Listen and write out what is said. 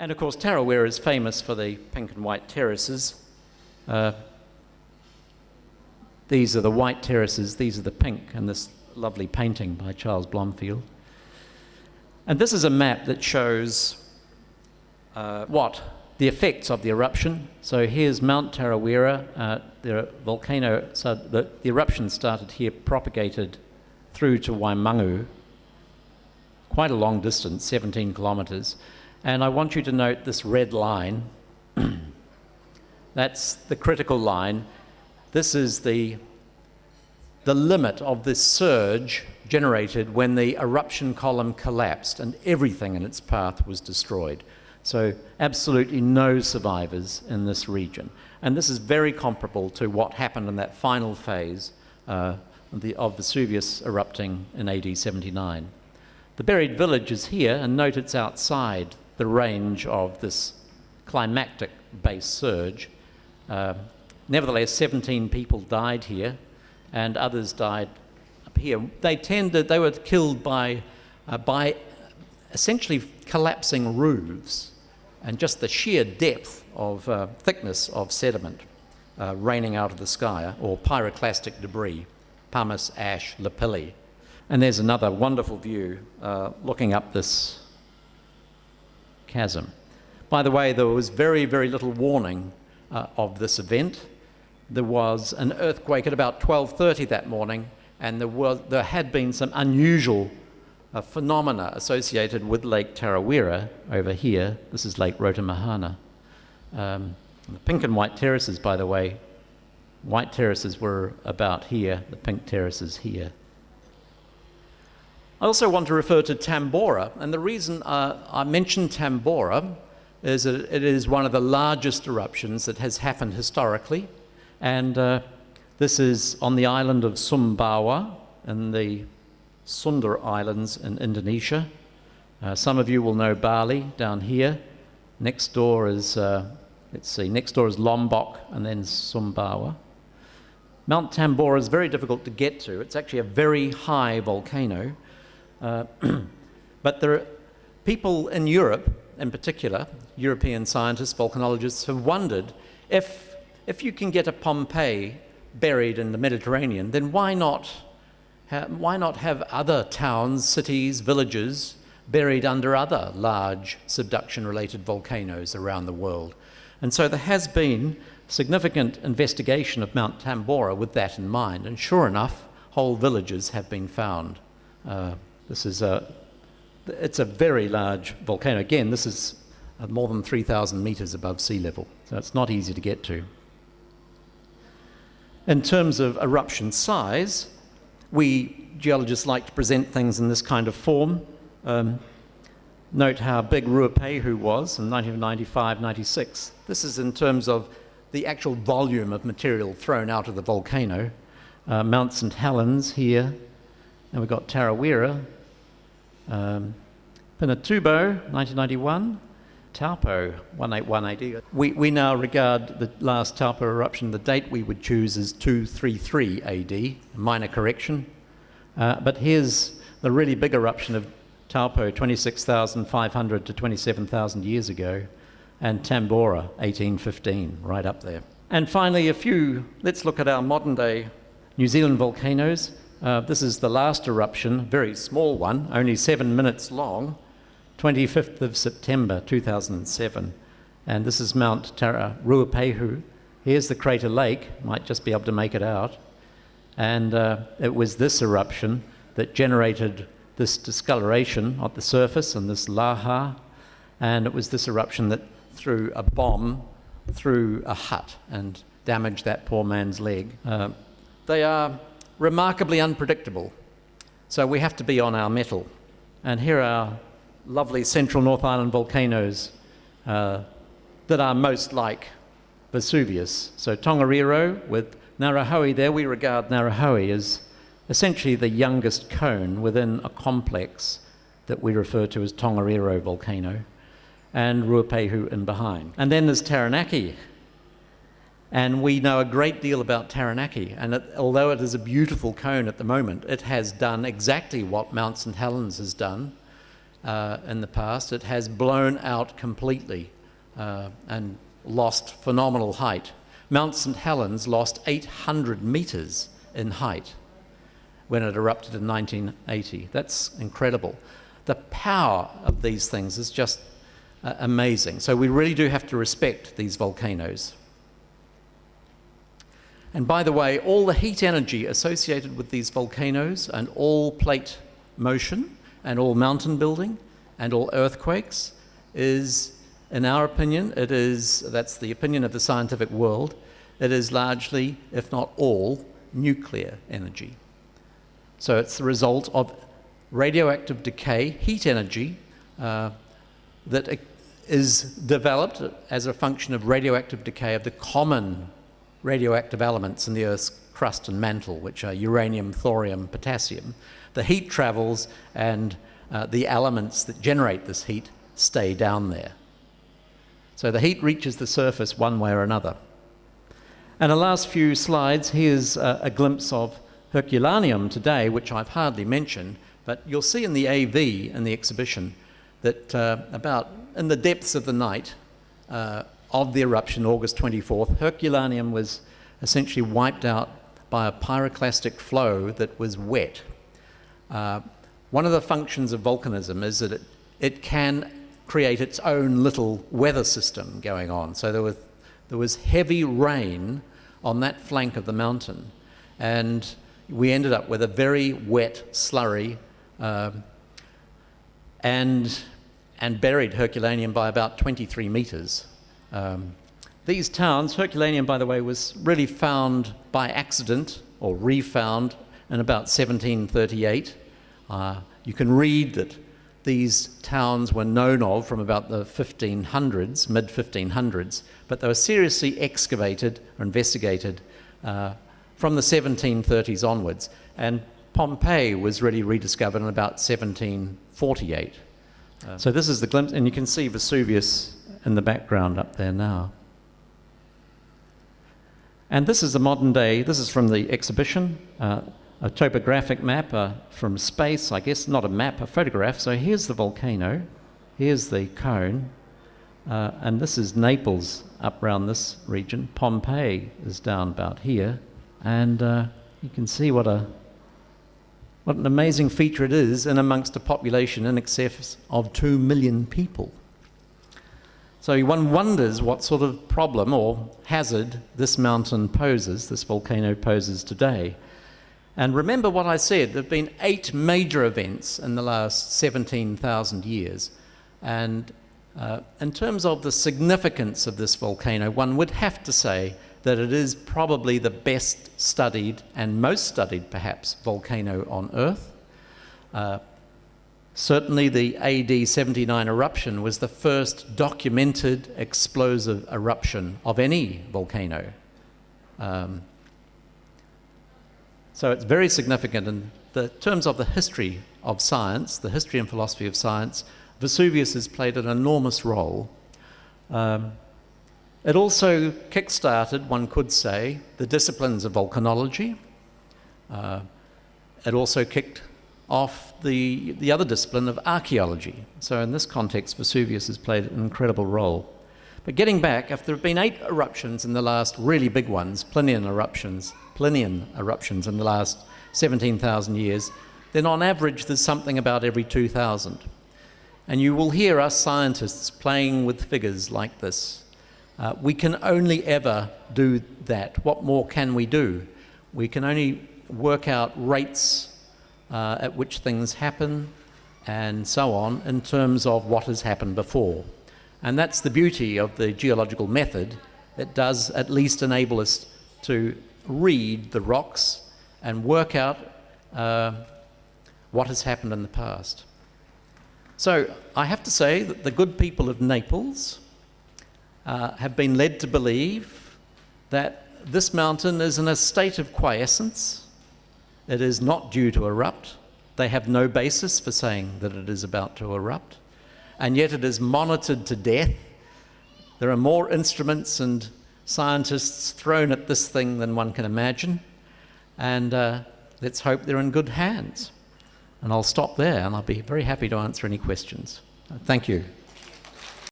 And of course, Tarawera is famous for the pink and white terraces. These are the white terraces, these are the pink, and this lovely painting by Charles Blomfield. And this is a map that shows the effects of the eruption. So here's Mount Tarawera, the volcano, so the eruption started here, propagated through to Waimangu, quite a long distance, 17 kilometers. And I want you to note this red line. That's the critical line. This is the limit of this surge generated when the eruption column collapsed and everything in its path was destroyed. So absolutely no survivors in this region. And this is very comparable to what happened in that final phase of Vesuvius erupting in AD 79. The buried village is here, and note it's outside the range of this climactic base surge. Nevertheless, 17 people died here, and others died up here. They were killed by essentially collapsing roofs and just the sheer depth of thickness of sediment raining out of the sky, or pyroclastic debris, pumice, ash, lapilli. And there's another wonderful view looking up this chasm. By the way, there was very, very little warning of this event. There was an earthquake at about 12:30 that morning, and there had been some unusual phenomena associated with Lake Tarawera over here. This is Lake Rotomahana. The pink and white terraces, by the way, white terraces were about here, the pink terraces here. I also want to refer to Tambora, and the reason I mention Tambora is that it is one of the largest eruptions that has happened historically, and this is on the island of Sumbawa in the Sunda Islands in Indonesia. Some of you will know Bali down here. Next door is, next door is Lombok and then Sumbawa. Mount Tambora is very difficult to get to. It's actually a very high volcano. But there are people in Europe, in particular, European scientists, volcanologists, have wondered if you can get a Pompeii buried in the Mediterranean, then why not have other towns, cities, villages buried under other large subduction-related volcanoes around the world? And so there has been significant investigation of Mount Tambora with that in mind, and sure enough, whole villages have been found. It's a very large volcano. Again, this is more than 3,000 meters above sea level, so it's not easy to get to. In terms of eruption size, we geologists like to present things in this kind of form. Note how big Ruapehu was in 1995-96. This is in terms of the actual volume of material thrown out of the volcano. Mount St. Helens here, and we've got Tarawera, Pinatubo, 1991, Taupo, 181 AD. We now regard the last Taupo eruption, the date we would choose is 233 AD, minor correction. But here's the really big eruption of Taupo, 26,500 to 27,000 years ago, and Tambora, 1815, right up there. And finally, let's look at our modern day New Zealand volcanoes. This is the last eruption, very small one, only 7 minutes long, 25th of September 2007. And this is Mount Terra, Ruapehu. Here's the crater lake, might just be able to make it out. And it was this eruption that generated this discoloration at the surface and this laha. And it was this eruption that threw a bomb through a hut and damaged that poor man's leg. They are remarkably unpredictable, so we have to be on our mettle. And here are lovely central North Island volcanoes that are most like Vesuvius. So Tongariro with Ngarahoe there, we regard Ngarahoe as essentially the youngest cone within a complex that we refer to as Tongariro volcano, and Ruapehu in behind. And then there's Taranaki. And we know a great deal about Taranaki, and although it is a beautiful cone at the moment, it has done exactly what Mount St. Helens has done. in the past. It has blown out completely and lost phenomenal height. Mount St. Helens lost 800 metres in height when it erupted in 1980. That's incredible. The power of these things is just amazing. So we really do have to respect these volcanoes. And by the way, all the heat energy associated with these volcanoes and all plate motion and all mountain building and all earthquakes is, in our opinion, that's the opinion of the scientific world, it is largely, if not all, nuclear energy. So it's the result of radioactive decay, heat energy, that is developed as a function of radioactive decay of the common radioactive elements in the Earth's crust and mantle, which are uranium, thorium, potassium. The heat travels and the elements that generate this heat stay down there. So the heat reaches the surface one way or another. And the last few slides, here's a glimpse of Herculaneum today, which I've hardly mentioned, but you'll see in the AV in the exhibition that about in the depths of the night of the eruption, August 24th, Herculaneum was essentially wiped out by a pyroclastic flow that was wet. One of the functions of volcanism is that it can create its own little weather system going on. So there was heavy rain on that flank of the mountain, and we ended up with a very wet slurry and buried Herculaneum by about 23 metres. These towns, Herculaneum, by the way, was really found by accident or refound in about 1738. You can read that these towns were known of from about the 1500s, mid-1500s, but they were seriously excavated or investigated from the 1730s onwards. And Pompeii was really rediscovered in about 1748. So this is the glimpse, and you can see Vesuvius in the background up there now. And this is the modern day, this is from the exhibition, a topographic map from space, I guess, not a map, a photograph. So here's the volcano, here's the cone, and this is Naples up around this region. Pompeii is down about here, and you can see what an amazing feature it is in amongst a population in excess of 2 million people. So one wonders what sort of problem or hazard this mountain poses, this volcano poses today. And remember what I said, there have been 8 major events in the last 17,000 years. And in terms of the significance of this volcano, one would have to say that it is probably the best studied and most studied, perhaps, volcano on Earth. Certainly the AD 79 eruption was the first documented explosive eruption of any volcano. So it's very significant in the terms of the history of science, the history and philosophy of science. Vesuvius has played an enormous role. It also kick-started, one could say, the disciplines of volcanology. It also kicked off the other discipline of archaeology. So in this context, Vesuvius has played an incredible role. But getting back, if there have been 8 eruptions in the last really big ones, Plinian eruptions in the last 17,000 years, then on average there's something about every 2,000. And you will hear us scientists playing with figures like this. We can only ever do that. What more can we do? We can only work out rates at which things happen and so on in terms of what has happened before. And that's the beauty of the geological method. It does at least enable us to read the rocks and work out what has happened in the past. So I have to say that the good people of Naples have been led to believe that this mountain is in a state of quiescence. It is not due to erupt. They have no basis for saying that it is about to erupt. And yet it is monitored to death. There are more instruments and scientists thrown at this thing than one can imagine. And let's hope they're in good hands. And I'll stop there, and I'll be very happy to answer any questions. Thank you.